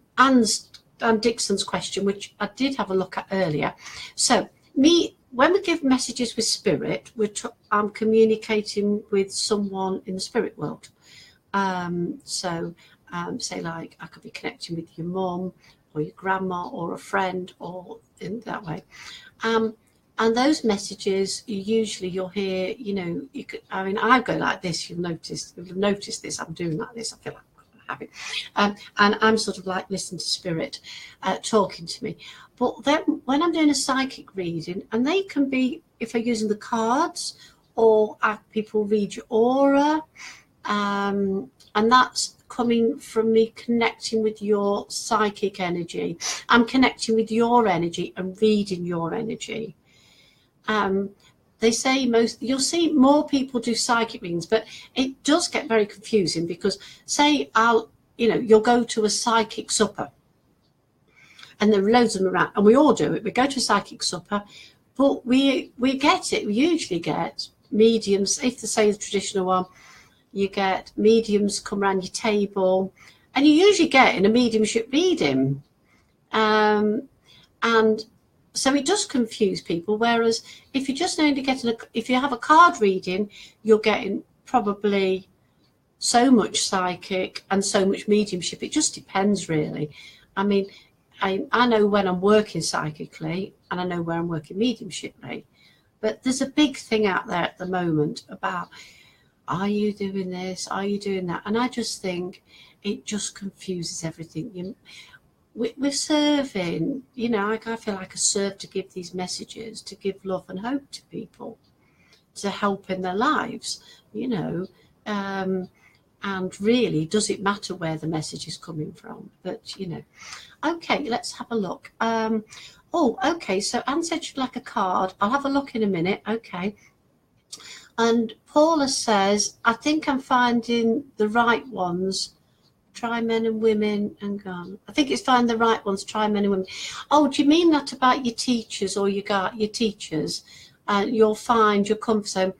Dixon's question, which I did have a look at earlier. So when we give messages with spirit, I'm communicating with someone in the spirit world. Say like I could be connecting with your mum or your grandma or a friend, or in that way. And those messages, you'll hear, you could, I mean, I go like this, you'll have noticed this, I'm doing like this, I feel like I'm having, and I'm sort of like listening to spirit talking to me. But then when I'm doing a psychic reading, and they can be, if I'm using the cards, or people read your aura, and that's coming from me connecting with your psychic energy. I'm connecting with your energy and reading your energy. They say you'll see more people do psychic readings, but it does get very confusing, because say you'll go to a psychic supper, and there are loads of them around, and we all do it. We go to a psychic supper, but we usually get mediums. If they say the traditional one, you get mediums come around your table, and you usually get in a mediumship reading. And so it does confuse people. Whereas if you're just only getting if you have a card reading, you're getting probably so much psychic and so much mediumship. It just depends, really. I mean, I know when I'm working psychically, and I know where I'm working mediumshiply. But there's a big thing out there at the moment about, are you doing this? Are you doing that? And I just think it just confuses everything. We're serving, I feel like I serve to give these messages, to give love and hope to people, to help in their lives, and really, does it matter where the message is coming from? But, okay, let's have a look. Okay, so Anne said she'd like a card. I'll have a look in a minute. Okay. And Paula says, I think I'm finding the right ones. Try men and women and gone. I think it's find the right ones, try men and women. Oh, do you mean that about your teachers or your teachers? You'll find your comfort zone.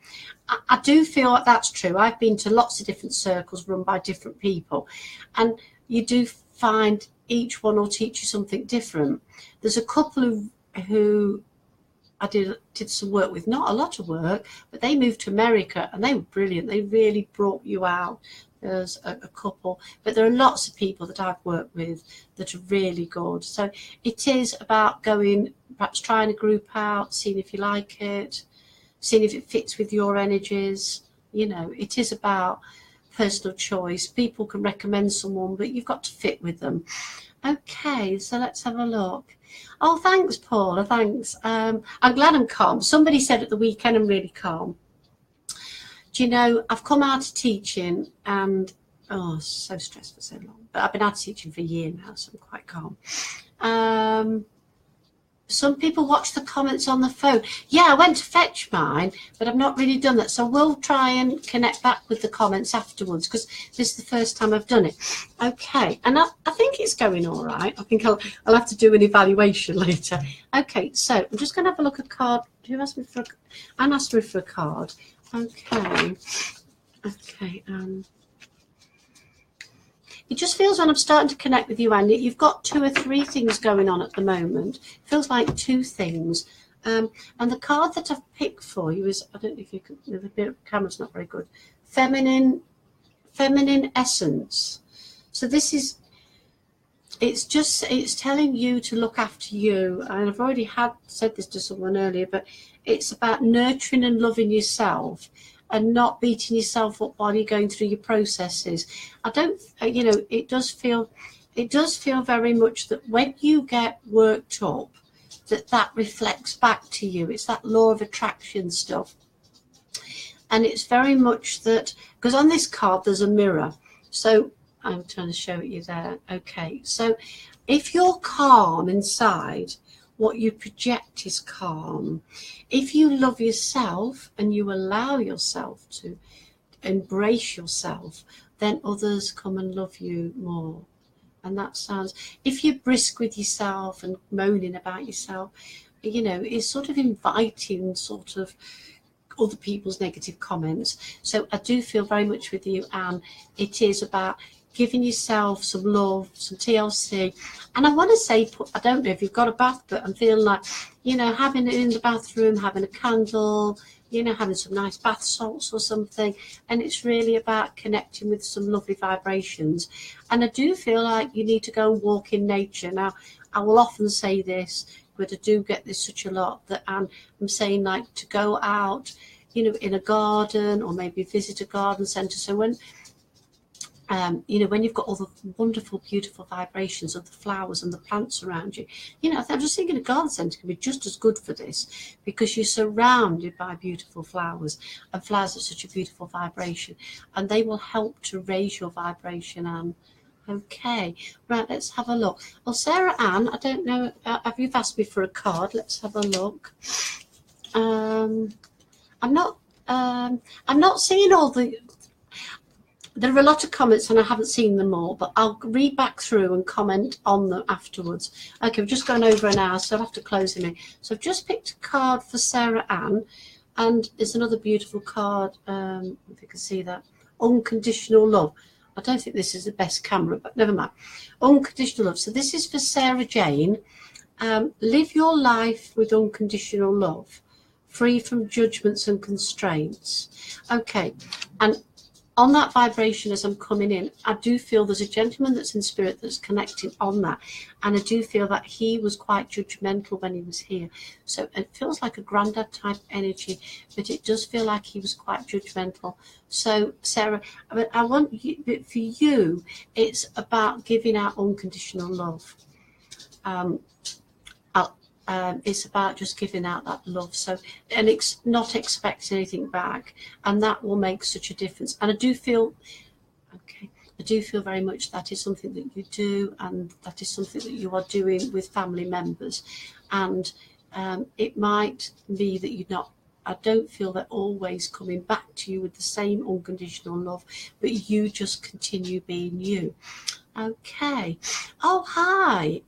I do feel like that's true. I've been to lots of different circles run by different people, and you do find each one will teach you something different. There's a couple who I did some work with, not a lot of work, but they moved to America and they were brilliant. They really brought you out. There's a couple, but there are lots of people that I've worked with that are really good. So it is about going, perhaps trying a group out, seeing if you like it, seeing if it fits with your energies. It is about personal choice. People can recommend someone, but you've got to fit with them. Okay, so let's have a look. Oh, thanks, Paula, thanks. I'm glad I'm calm. Somebody said at the weekend I'm really calm. Do you know, I've come out of teaching and, so stressed for so long. But I've been out of teaching for a year now, so I'm quite calm. Some people watch the comments on the phone. Yeah, I went to fetch mine, but I've not really done that. So we'll try and connect back with the comments afterwards, because this is the first time I've done it. Okay, and I think it's going all right. I think I'll have to do an evaluation later. Okay, so I'm just going to have a look at card. Who asked me for Anne asked me for a card. Okay. It just feels when I'm starting to connect with you, Andy, you've got 2 or 3 things going on at the moment. It feels like 2 things. And the card that I've picked for you is, I don't know if you can, the camera's not very good. Feminine essence. So this is, it's telling you to look after you. And I've already said this to someone earlier, but it's about nurturing and loving yourself and not beating yourself up while you're going through your processes. It does feel very much that when you get worked up, that reflects back to you. It's that law of attraction stuff. And it's very much that, because on this card there's a mirror. So I'm trying to show it you there. Okay, so if you're calm inside, what you project is calm. If you love yourself and you allow yourself to embrace yourself, then others come and love you more. And that sounds, if you're brisk with yourself and moaning about yourself, it's sort of inviting sort of other people's negative comments. So I do feel very much with you, Anne. It is about giving yourself some love, some TLC. And I want to say, I don't know if you've got a bath, but I'm feeling like, you know, having it in the bathroom, having a candle, you know, having some nice bath salts or something. And it's really about connecting with some lovely vibrations. And I do feel like you need to go and walk in nature. Now, I will often say this, but I do get this such a lot, that I'm saying, like, to go out, you know, in a garden, or maybe visit a garden centre. So when, you know, when you've got all the wonderful, beautiful vibrations of the flowers and the plants around you, you know, I'm just thinking a garden centre can be just as good for this, because you're surrounded by beautiful flowers, and flowers are such a beautiful vibration, and they will help to raise your vibration. And okay, right, let's have a look. Well, Sarah Ann, I don't know, have you asked me for a card? Let's have a look. I'm not seeing all the. There are a lot of comments and I haven't seen them all, but I'll read back through and comment on them afterwards. Okay, we've just gone over an hour, so I'll have to close in. So I've just picked a card for Sarah Ann, and there's another beautiful card, if you can see that. Unconditional love. I don't think this is the best camera, but never mind. Unconditional love. So this is for Sarah Jane. Live your life with unconditional love, free from judgments and constraints. Okay, and on that vibration, as I'm coming in, I do feel there's a gentleman that's in spirit that's connecting on that, and I do feel that he was quite judgmental when he was here. So it feels like a granddad type energy, but it does feel like he was quite judgmental. So Sarah, I want you, for you, it's about giving out unconditional love. It's about just giving out that love, so, and it's not expecting anything back, and that will make such a difference. And I do feel, okay, I do feel very much that is something that you do, and that is something that you are doing with family members. And it might be that you're not, I don't feel they're always coming back to you with the same unconditional love, but you just continue being you. Okay. Oh, hi,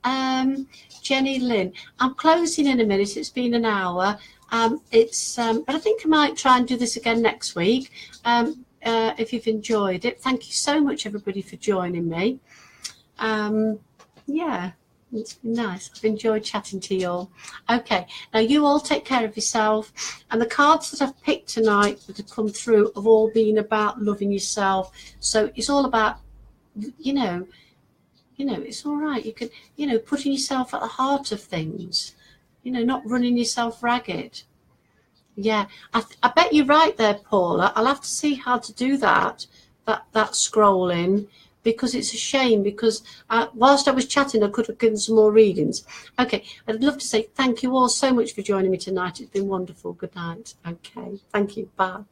Jenny Lynn. I'm closing in a minute. It's been an hour. But I think I might try and do this again next week. If you've enjoyed it, thank you so much, everybody, for joining me. Yeah, it's been nice. I've enjoyed chatting to you all. Okay, now you all take care of yourself. And the cards that I've picked tonight that have come through have all been about loving yourself. So it's all about, you know, it's all right. You can, you know, putting yourself at the heart of things, you know, not running yourself ragged. Yeah, I bet you're right there, Paula. I'll have to see how to do that scrolling, because it's a shame, because whilst I was chatting, I could have given some more readings. Okay, I'd love to say thank you all so much for joining me tonight. It's been wonderful. Good night. Okay, thank you. Bye.